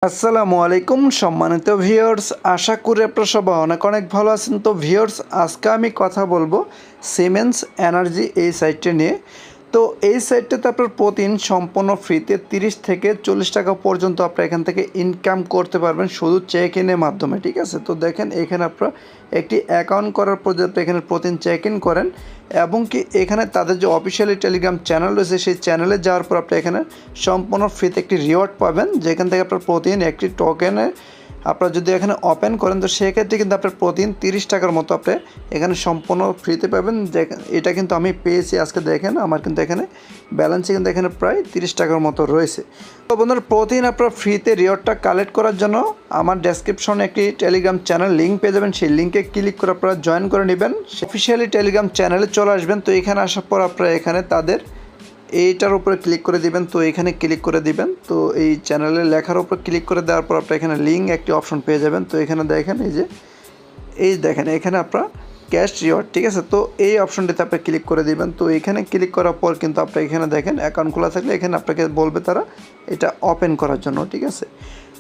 আসসালামু আলাইকুম সম্মানিত ভিউয়ার্স, আশা করি আপনারা সবাই অনেক অনেক ভালো আছেন। তো ভিউয়ার্স, আজকে আমি কথা বলবো সিমেন্স এনার্জি এই সাইটটা নিয়ে। তো এই সাইটটাতে আপনার প্রতিদিন সম্পূর্ণ ফ্রিতে 30 থেকে 40 টাকা পর্যন্ত আপনারা এখান থেকে ইনকাম করতে পারবেন শুধু চেক ইনের মাধ্যমে, ঠিক আছে। তো দেখেন এখানে আপনারা একটি অ্যাকাউন্ট করার পর যদি আপনি এখানে প্রতিদিন চেক ইন করেন এবং কি এখানে তাদের যে অফিসিয়ালি টেলিগ্রাম চ্যানেল রয়েছে সেই চ্যানেলে যাওয়ার পর আপনি এখানে সম্পূর্ণ ফ্রিতে একটি রিওয়ার্ড পাবেন, যেখান থেকে আপনার প্রতিদিন একটি টোকেনে আপনারা যদি এখানে ওপেন করেন তো সেক্ষেত্রে কিন্তু আপনার প্রতিদিন 30 টাকার মতো আপনি এখানে সম্পূর্ণ ফ্রিতে পাবেন। এটা কিন্তু আমি পেয়েছি আজকে। দেখেন আমার কিন্তু এখানে ব্যালেন্সে কিন্তু এখানে প্রায় 30 টাকার মতো রয়েছে। তো বন্ধুরা, প্রতিদিন আপনার ফ্রিতে রিওয়ার্ডটা কালেক্ট করার জন্য আমার ডেসক্রিপশনে একটি টেলিগ্রাম চ্যানেল লিঙ্ক পেয়ে যাবেন। সেই লিঙ্কে ক্লিক করে আপনারা জয়েন করে নেবেন, অফিসিয়ালি টেলিগ্রাম চ্যানেলে চলে আসবেন। তো এখানে আসার পর আপনারা এখানে তাদের এইটার উপরে ক্লিক করে দিবেন। তো এখানে ক্লিক করে দিবেন। তো এই চ্যানেলের লেখার উপর ক্লিক করে দেওয়ার পর আপনারা এখানে লিঙ্ক একটি অপশন পেয়ে যাবেন। তো এখানে দেখেন এই দেখেন এখানে আপনারা ক্যাশ রিওয়ার্ড, ঠিক আছে। তো এই অপশনটিতে আপনি ক্লিক করে দিবেন। তো এখানে ক্লিক করার পর কিন্তু আপনি এখানে দেখেন অ্যাকাউন্ট খোলা থাকলে এখানে আপনাকে বলবে তারা এটা ওপেন করার জন্য, ঠিক আছে।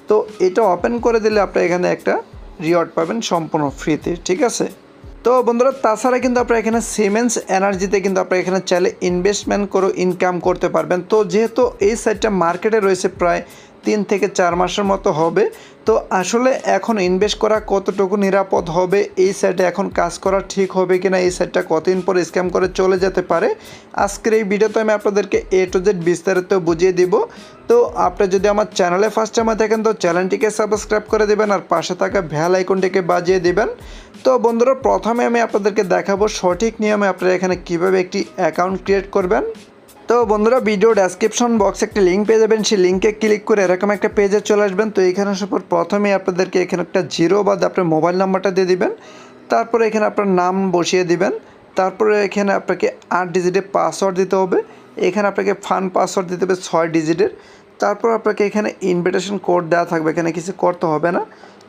তো এটা ওপেন করে দিলে আপনি এখানে একটা রিওয়ার্ড পাবেন সম্পূর্ণ ফ্রিতে, ঠিক আছে। তো বন্ধুরা, তাছাড়া কিন্তু আপনারা এখানে সিমেন্স এনার্জিতে কিন্তু আপনারা এখানে চাইলে ইনভেস্টমেন্ট করে ইনকাম করতে পারবেন। তো যেহেতু এই সাইটটা মার্কেটে রয়েছে প্রায় 3 থেকে 4 মাসের মতো হবে, তো আসলে এখন ইনভেস্ট করা কতটুকু নিরাপদ হবে, এই সাইটে এখন কাজ করা ঠিক হবে কিনা, এই সাইটটা কতদিন পর স্ক্যাম করে চলে যেতে পারে, আজকের এই ভিডিওতে আমি আপনাদেরকে A to Z বিস্তারিত বুঝিয়ে দিব। তো আপনি যদি আমার চ্যানেলে ফার্স্ট টাইমে থাকেন তো চ্যানেলটিকে সাবস্ক্রাইব করে দেবেন আর পাশে থাকা বেল আইকনটিকে বাজিয়ে দেবেন। তো বন্ধুরা, প্রথমে আমি আপনাদেরকে দেখাবো সঠিক নিয়মে আপনারা এখানে কীভাবে একটি অ্যাকাউন্ট ক্রিয়েট করবেন। তো বন্ধুরা, ভিডিও ডেসক্রিপশন বক্সে একটা লিঙ্ক পেয়ে যাবেন, সেই লিঙ্কে ক্লিক করে এরকম একটা পেজে চলে আসবেন। তো এখানে আসার পর প্রথমে আপনাদেরকে এখানে একটা জিরো বাদ আপনার মোবাইল নাম্বারটা দিয়ে দিবেন। তারপরে এখানে আপনার নাম বসিয়ে দিবেন। তারপরে এখানে আপনাকে 8 ডিজিটের পাসওয়ার্ড দিতে হবে। এখানে আপনাকে ফান পাসওয়ার্ড দিতে হবে 6 ডিজিটের। তারপর আপনাকে এখানে ইনভিটেশন কোড দেওয়া থাকবে, এখানে কিছু করতে হবে না।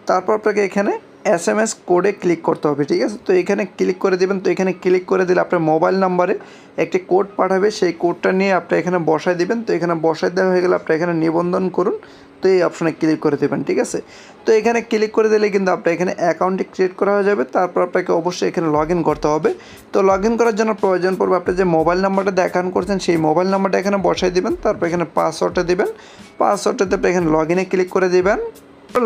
তারপর আপনাকে এখানে SMS কোডে ক্লিক করতে হবে, ঠিক আছে। তো এখানে ক্লিক করে দেবেন। তো এখানে ক্লিক করে দিলে আপনার মোবাইল নাম্বারে একটি কোড পাঠাবে, সেই কোডটা নিয়ে আপনি এখানে বসায় দিবেন। তো এখানে বসায় দেওয়া হয়ে গেলে আপনি এখানে নিবন্ধন করুন। তো এই অপশনে ক্লিক করে দেবেন, ঠিক আছে। তো এখানে ক্লিক করে দিলে কিন্তু আপনার এখানে অ্যাকাউন্টটি ক্রিয়েট করা হয়ে যাবে। তারপর আপনাকে অবশ্যই এখানে লগ ইন করতে হবে। তো লগ ইন করার জন্য প্রয়োজন পড়বে আপনি যে মোবাইল নাম্বারটা দিয়ে অ্যাকাউন্ট করছেন সেই মোবাইল নাম্বারটা এখানে বসায় দিবেন। তারপর এখানে পাসওয়ার্ডটা দিবেন। পাসওয়ার্ডটাতে আপনি এখানে লগ ইনে ক্লিক করে দিবেন।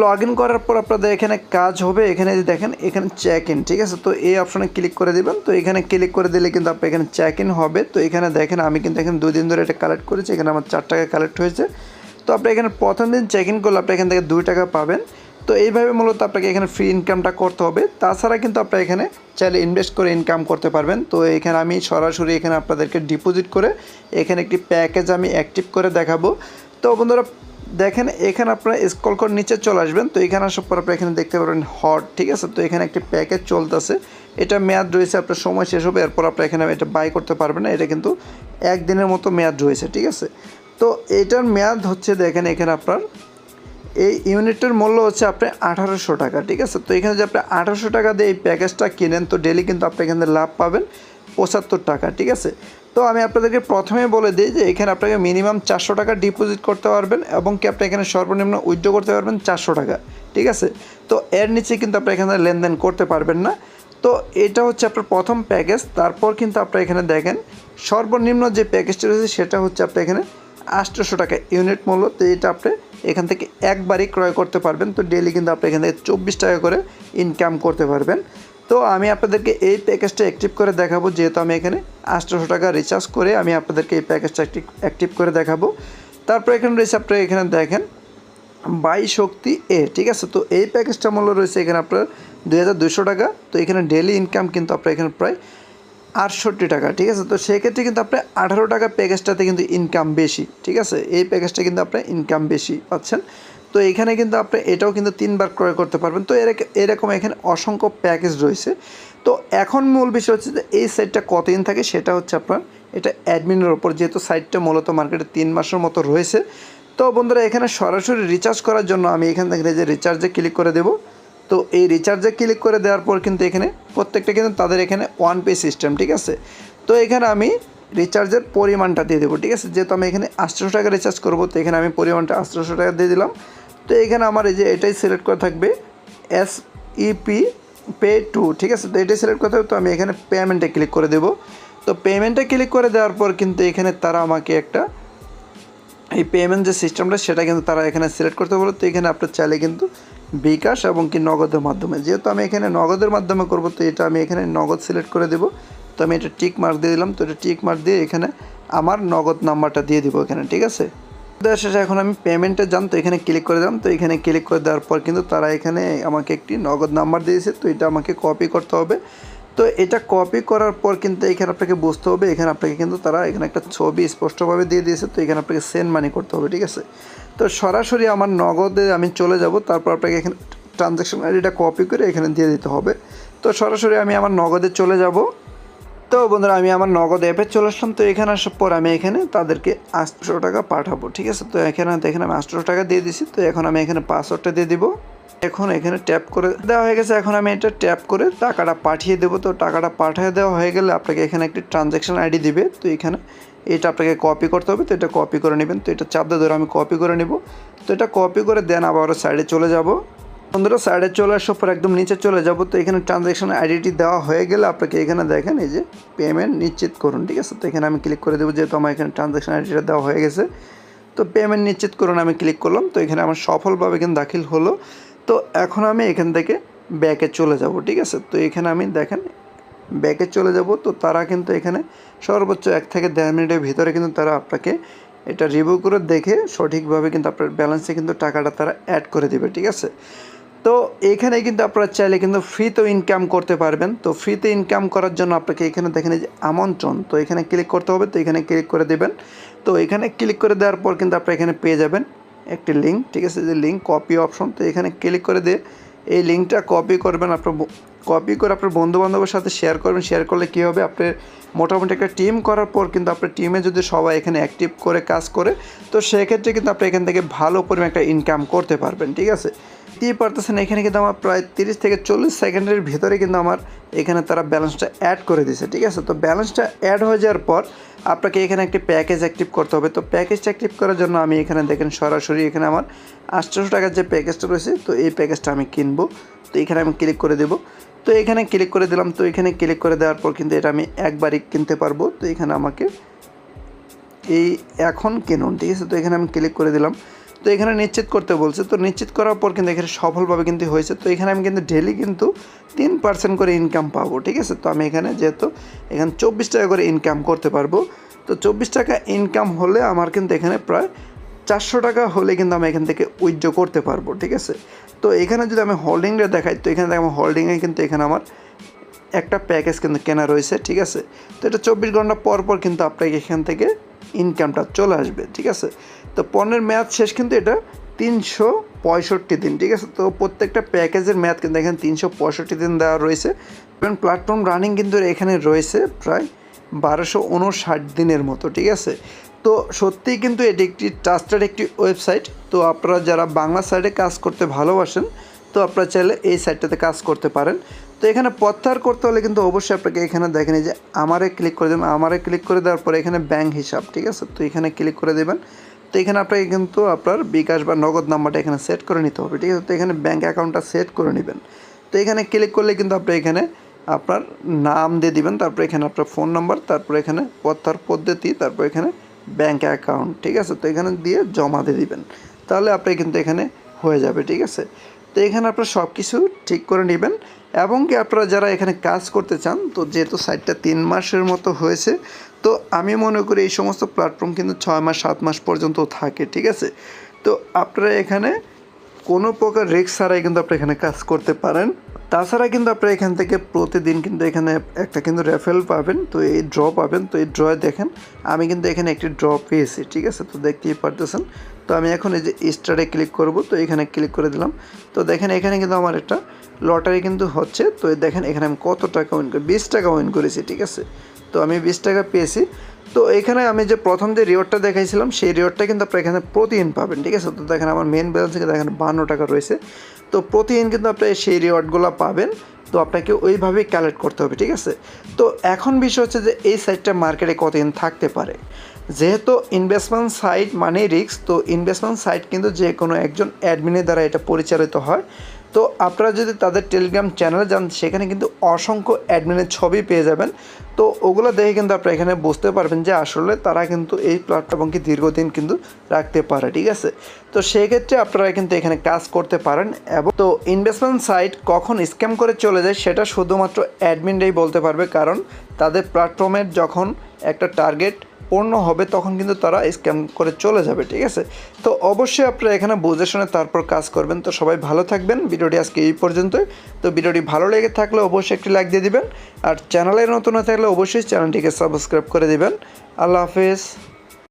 লগ ইন করার পর আপনাদের এখানে কাজ হবে, এখানে যে দেখেন এখানে চেক ইন, ঠিক আছে। তো এই অপশনে ক্লিক করে দেবেন। তো এখানে ক্লিক করে দিলে কিন্তু আপনার এখানে চেক ইন হবে। তো এখানে দেখেন আমি কিন্তু এখানে 2 দিন ধরে এটা কালেক্ট করেছি, এখানে আমার 4 টাকা কালেক্ট হয়েছে। তো আপনি এখানে প্রথম দিন চেক ইন করলে আপনি এখান থেকে 2 টাকা পাবেন। তো এইভাবে মূলত আপনাকে এখানে ফ্রি ইনকামটা করতে হবে। তাছাড়া কিন্তু আপনি এখানে চাইলে ইনভেস্ট করে ইনকাম করতে পারবেন। তো এখানে আমি সরাসরি এখানে আপনাদেরকে ডিপোজিট করে এখানে একটি প্যাকেজ আমি অ্যাক্টিভ করে দেখাবো। তো বন্ধুরা দেখেন এখানে আপনারা স্ক্রল করে নিচে চলে আসবেন। তো এখানে আসার পর আপনারা এখানে দেখতে পারবেন হট, ঠিক আছে। তো এখানে একটি প্যাকেজ চলতেছে, এটা মেয়াদ রয়েছে, আপনার সময় শেষ হবে, এরপর আপনারা এখানে এটা বাই করতে পারবেন না। এটা কিন্তু 1 দিনের মতো মেয়াদ রয়েছে, ঠিক আছে। তো এটার মেয়াদ হচ্ছে দেখেন এখানে আপনার এই ইউনিটের মূল্য হচ্ছে আপনার 1800 টাকা, ঠিক আছে। তো এখানে যে আপনি 1800 টাকা দিয়ে এই প্যাকেজটা কিনেন তো ডেলি কিন্তু আপনি এখানে লাভ পাবেন 75 টাকা, ঠিক আছে। তো আমি আপনাদেরকে প্রথমে বলে দিই যে এখানে আপনাকে মিনিমাম 400 টাকা ডিপোজিট করতে পারবেন এবং কি আপনি এখানে সর্বনিম্ন উইথড্র করতে পারবেন 400 টাকা, ঠিক আছে। তো এর নিচে কিন্তু আপনি এখানে লেনদেন করতে পারবেন না। তো এটা হচ্ছে আপনার প্রথম প্যাকেজ। তারপর কিন্তু আপনি এখানে দেখেন সর্বনিম্ন যে প্যাকেজটা রয়েছে সেটা হচ্ছে আপনি এখানে 800 টাকা ইউনিট মূল্য। তো এটা আপনি এখান থেকে একবারই ক্রয় করতে পারবেন। তো ডেলি কিন্তু আপনি এখান থেকে 24 টাকা করে ইনকাম করতে পারবেন। তো আমি আপনাদেরকে এই প্যাকেজটা অ্যাক্টিভ করে দেখাবো, যেহেতু আমি এখানে 800 টাকা রিচার্জ করে আমি আপনাদেরকে এই প্যাকেজটা অ্যাক্টিভ করে দেখাবো। তারপর এখানে রয়েছে আপনারা এখানে দেখেন বাই শক্তি এ, ঠিক আছে। তো এই প্যাকেজটা মূল্য রয়েছে এখানে আপনার 2200 টাকা। তো এখানে ডেলি ইনকাম কিন্তু আপনার এখানে প্রায় 68 টাকা, ঠিক আছে। তো সেক্ষেত্রে কিন্তু আপনার 18 টাকা প্যাকেজটাতে কিন্তু ইনকাম বেশি, ঠিক আছে। এই প্যাকেজটা কিন্তু আপনার ইনকাম বেশি পাচ্ছেন। তো এখানে কিন্তু আপনি এটাও কিন্তু 3 বার ক্রয় করতে পারবেন। তো এরকম এখানে অসংখ্য প্যাকেজ রয়েছে। তো এখন মূল বিষয় হচ্ছে যে এই সাইটটা কতদিন থাকে সেটা হচ্ছে আপনার এটা অ্যাডমিনের ওপর, যেহেতু সাইটটা মূলত মার্কেটে 3 মাসের মতো রয়েছে। তো বন্ধুরা, এখানে সরাসরি রিচার্জ করার জন্য আমি এখান থেকে যে রিচার্জে ক্লিক করে দেবো। তো এই রিচার্জে ক্লিক করে দেওয়ার পর কিন্তু এখানে প্রত্যেকটা কিন্তু তাদের এখানে 1 পে সিস্টেম, ঠিক আছে। তো এখানে আমি রিচার্জের পরিমাণটা দিয়ে দেবো, ঠিক আছে। যেহেতু আমি এখানে 800 টাকা রিচার্জ করবো তো এখানে আমি পরিমাণটা 800 টাকা দিয়ে দিলাম। তো এখানে আমার এই যে এটাই সিলেক্ট করা থাকবে SEP পে টু, ঠিক আছে। তো এটাই সিলেক্ট করতে হবে। তো আমি এখানে পেমেন্টে ক্লিক করে দেবো। তো পেমেন্টে ক্লিক করে দেওয়ার পর কিন্তু এখানে তারা আমাকে একটা এই পেমেন্ট যে সিস্টেমটা সেটা কিন্তু তারা এখানে সিলেক্ট করতে বলো। তো এখানে আপনার চাইলে কিন্তু বিকাশ এবং কি নগদের মাধ্যমে, যেহেতু আমি এখানে নগদের মাধ্যমে করব তো এটা আমি এখানে নগদ সিলেক্ট করে দেবো। তো আমি এটা টিক মার্ক দিয়ে দিলাম। তো এটা টিক মার্ক দিয়ে এখানে আমার নগদ নাম্বারটা দিয়ে দিব এখানে, ঠিক আছে। দেওয়ার শেষে এখন আমি পেমেন্টে যান, তো এখানে ক্লিক করে দিলাম। তো এখানে ক্লিক করে দেওয়ার পর কিন্তু তারা এখানে আমাকে একটি নগদ নাম্বার দিয়েছে। তো এটা আমাকে কপি করতে হবে। তো এটা কপি করার পর কিন্তু এখানে আপনাকে বুঝতে হবে, এখানে আপনাকে কিন্তু তারা এখানে একটা ছবি স্পষ্টভাবে দিয়ে দিয়েছে। তো এখানে আপনাকে সেন্ড মানি করতে হবে, ঠিক আছে। তো সরাসরি আমার নগদে আমি চলে যাব, তারপর আপনাকে এখানে ট্রানজ্যাকশন আইডিটা কপি করে এখানে দিয়ে দিতে হবে। তো সরাসরি আমি আমার নগদে চলে যাব। তো বন্ধুরা আমি আমার নগদ অ্যাপে চলে আসলাম। তো এখানে আসার পর আমি এখানে তাদেরকে 800 টাকা পাঠাবো, ঠিক আছে। তো এখানে দেখেন আমি 800 টাকা দিয়ে দিছি। তো এখন আমি এখানে পাসওয়ার্ডটা দিয়ে দিব। এখন এখানে ট্যাপ করে দেওয়া হয়ে গেছে। এখন আমি এটা ট্যাপ করে টাকাটা পাঠিয়ে দেবো। তো টাকাটা পাঠিয়ে দেওয়া হয়ে গেলে আপনাকে এখানে একটি ট্রানজ্যাকশন আইডি দিবে। তো এখানে এটা আপনাকে কপি করতে হবে। তো এটা কপি করে নেবেন। তো এটা চাপ দিয়ে ধরে আমি কপি করে নেব। তো এটা কপি করে দেন আবার সাইডে চলে যাব। বন্ধুরা সাইডে চলে আসার পর একদম নিচে চলে যাব। তো এখানে ট্রানজ্যাকশন আইডিটি দেওয়া হয়ে গেলে আপনাকে এখানে দেখেন এই যে পেমেন্ট নিশ্চিত করুন, ঠিক আছে। তো এখানে আমি ক্লিক করে দেবো, যেহেতু আমার এখানে ট্রানজ্যাকশন আইডিটা দেওয়া হয়ে গেছে। তো পেমেন্ট নিশ্চিত করুন আমি ক্লিক করলাম। তো এখানে আমার সফলভাবে কিন্তু দাখিল হলো। তো এখন আমি এখান থেকে ব্যাকে চলে যাব, ঠিক আছে। তো এখানে আমি দেখেন ব্যাকে চলে যাব। তো তারা কিন্তু এখানে সর্বোচ্চ 1 থেকে 1.5 মিনিটের ভিতরে কিন্তু তারা আপনাকে এটা রিভিউ করে দেখে সঠিকভাবে কিন্তু আপনার ব্যালেন্সে কিন্তু টাকাটা তারা অ্যাড করে দেবে, ঠিক আছে। তো এখানে কিন্তু আপনারা চাইলে কিন্তু ফ্রিতেও ইনকাম করতে পারবেন। তো ফ্রিতে ইনকাম করার জন্য আপনাকে এখানে দেখেন এই যে আমন্ত্রণ, তো এখানে ক্লিক করতে হবে। তো এখানে ক্লিক করে দেবেন। তো এখানে ক্লিক করে দেওয়ার পর কিন্তু আপনারা এখানে পেয়ে যাবেন একটি লিঙ্ক, ঠিক আছে, যে লিঙ্ক কপি অপশন। তো এখানে ক্লিক করে দিয়ে এই লিঙ্কটা কপি করবেন, আপনার কপি করে আপনার বন্ধুবান্ধবের সাথে শেয়ার করবেন। শেয়ার করলে কী হবে, আপনার মোটামুটি একটা টিম করার পর কিন্তু আপনার টিমে যদি সবাই এখানে অ্যাক্টিভ করে কাজ করে তো সেক্ষেত্রে কিন্তু আপনি এখান থেকে ভালো পরিমাণ একটা ইনকাম করতে পারবেন, ঠিক আছে। দিয়ে পারতেছেন এখানে কিন্তু আমার প্রায় 30 থেকে 40 সেকেন্ডের ভিতরে কিন্তু আমার এখানে তারা ব্যালেন্সটা অ্যাড করে দিয়েছে, ঠিক আছে। তো ব্যালেন্সটা অ্যাড হয়ে যাওয়ার পর আপনাকে এখানে একটি প্যাকেজ অ্যাক্টিভ করতে হবে। তো প্যাকেজটা অ্যাক্টিভ করার জন্য আমি এখানে দেখেন সরাসরি এখানে আমার 800 টাকার যে প্যাকেজটা রয়েছে তো এই প্যাকেজটা আমি কিনবো। তো এখানে আমি ক্লিক করে দেবো। তো এখানে ক্লিক করে দিলাম। তো এখানে ক্লিক করে দেওয়ার পর কিন্তু এটা আমি একবারই কিনতে পারবো। তো এখানে আমাকে এই এখন কিনুন, ঠিক আছে। তো এখানে আমি ক্লিক করে দিলাম। তো এখানে নিশ্চিত করতে বলছে। তো নিশ্চিত করার পর কিন্তু এখানে সফলভাবে কিন্তু হয়েছে। তো এখানে আমি কিন্তু ডেলি কিন্তু 3% করে ইনকাম পাবো, ঠিক আছে। তো আমি এখানে যেহেতু এখানে 24 টাকা করে ইনকাম করতে পারবো। তো 24 টাকা ইনকাম হলে আমার কিন্তু এখানে প্রায় 400 টাকা হলে কিন্তু আমি এখান থেকে উইথড্র করতে পারবো, ঠিক আছে। তো এখানে যদি আমি হোল্ডিংটা দেখাই তো এখানে আমার হোল্ডিংয়ে কিন্তু এখানে আমার একটা প্যাকেজ কিন্তু কেনা রয়েছে, ঠিক আছে। তো এটা 24 ঘন্টা পর পর কিন্তু আপনাকে এখান থেকে ইনকামটা চলে আসবে, ঠিক আছে। তো পণ্যের মেয়াদ শেষ কিন্তু এটা 365 দিন, ঠিক আছে। তো প্রত্যেকটা প্যাকেজের মেয়াদ কিন্তু এখানে 365 দিন দেওয়া রয়েছে। প্ল্যাটফর্ম রানিং কিন্তু এখানে রয়েছে প্রায় 1259 দিনের মতো, ঠিক আছে। তো সত্যিই কিন্তু এটি একটি ট্রাস্টেড একটি ওয়েবসাইট। তো আপনারা যারা বাংলা সাইডে কাজ করতে ভালোবাসেন তো আপনারা চাইলে এই সাইটটাতে কাজ করতে পারেন। তো এখানে প্রত্যাহার করতে হলে কিন্তু অবশ্যই আপনাকে এখানে দেখেন যে আমারে ক্লিক করে দেবেন। আমারে ক্লিক করে দেওয়ার পরে এখানে ব্যাঙ্ক হিসাব, ঠিক আছে। তো এখানে ক্লিক করে দেবেন। তো এখানে আপনাকে কিন্তু আপনার বিকাশ বা নগদ নাম্বারটা এখানে সেট করে নিতে হবে, ঠিক আছে। তো এখানে ব্যাঙ্ক অ্যাকাউন্টটা সেট করে নেবেন। তো এখানে ক্লিক করলে কিন্তু আপনি এখানে আপনার নাম দিয়ে দিবেন, তারপর এখানে আপনার ফোন নাম্বার, তারপর এখানে প্রত্যাহার পদ্ধতি, তারপর এখানে ব্যাঙ্ক অ্যাকাউন্ট, ঠিক আছে। তো এখানে দিয়ে জমা দিয়ে দিবেন, তাহলে আপনি কিন্তু এখানে হয়ে যাবে, ঠিক আছে। তো এখানে আপনারা সব কিছু ঠিক করে নেবেন এবং কি আপনারা যারা এখানে কাজ করতে চান তো যেহেতু সাইটটা 3 মাসের মতো হয়েছে তো আমি মনে করি এই সমস্ত প্ল্যাটফর্ম কিন্তু 6 মাস 7 মাস পর্যন্ত থাকে, ঠিক আছে। তো আপনারা এখানে কোনো প্রকার রিস্ক ছাড়াই কিন্তু আপনি এখানে কাজ করতে পারেন। তাছাড়া কিন্তু আপনারা এখান থেকে প্রতিদিন কিন্তু এখানে একটা কিন্তু রেফারেল পাবেন, তো এই ড্র পাবেন। তো এই ড্রয়ে দেখেন আমি কিন্তু এখানে একটি ড্র পেয়েছি, ঠিক আছে। তো দেখতেই পারতেছেন। তো আমি এখন এই যে স্টারে ক্লিক করব। তো এখানে ক্লিক করে দিলাম। তো দেখেন এখানে কিন্তু আমার একটা লটারি কিন্তু হচ্ছে। তো দেখেন এখানে আমি কত টাকা উইন করি, 20 টাকা উইন করেছি, ঠিক আছে। তো আমি 20 টাকা পেয়েছি। তো এখানে আমি যে প্রথম যে রিওয়ার্ডটা দেখাইছিলাম সেই রিওয়ার্ডটা কিন্তু আপনারা এখানে প্রতিদিন পাবেন, ঠিক আছে। তো দেখেন আমার মেন ব্যালেন্স থেকে দেখেন 52 টাকা রয়েছে। তো প্রতিদিন কিন্তু আপনি সেই রিওয়ার্ডগুলো পাবেন। তো আপনাকে ওইভাবেই কালেক্ট করতে হবে, ঠিক আছে। তো এখন বিষয় হচ্ছে যে এই সাইটটা মার্কেটে কতদিন থাকতে পারে। যেহেতু ইনভেস্টমেন্ট সাইট মানে রিস্ক, তো ইনভেস্টমেন্ট সাইট কিন্তু যে কোনো একজন অ্যাডমিনের দ্বারা এটা পরিচালিত হয়। তো আপনারা যদি তাদের টেলিগ্রাম চ্যানেলে যান সেখানে কিন্তু অসংখ্য অ্যাডমিনের ছবি পেয়ে যাবেন। তো ওগুলো দেখে কিন্তু আপনারা এখানে বুঝতে পারবেন যে আসলে তারা কিন্তু এই প্ল্যাটফর্মকে দীর্ঘদিন কিন্তু রাখতে পারে, ঠিক আছে। তো সেই ক্ষেত্রে আপনারা কিন্তু এখানে কাজ করতে পারেন। এবং তো ইনভেস্টমেন্ট সাইট কখন স্ক্যাম করে চলে যায় সেটা শুধুমাত্র অ্যাডমিনরাই বলতে পারবে, কারণ তাদের প্ল্যাটফর্মের যখন একটা টার্গেট পূর্ণ হবে তখন কিন্তু তারা স্ক্যাম করে চলে যাবে, ঠিক আছে। তো অবশ্যই আপনারা এখানে বুঝে শুনে তারপর কাজ করবেন। তো সবাই ভালো থাকবেন। ভিডিওটি আজকে এই পর্যন্তই। তো ভিডিওটি ভালো লেগে থাকলে অবশ্যই একটি লাইক দিয়ে দিবেন, আর চ্যানেলে নতুন হয়ে থাকলে অবশ্যই চ্যানেলটিকে সাবস্ক্রাইব করে দিবেন। আল্লাহ হাফেজ।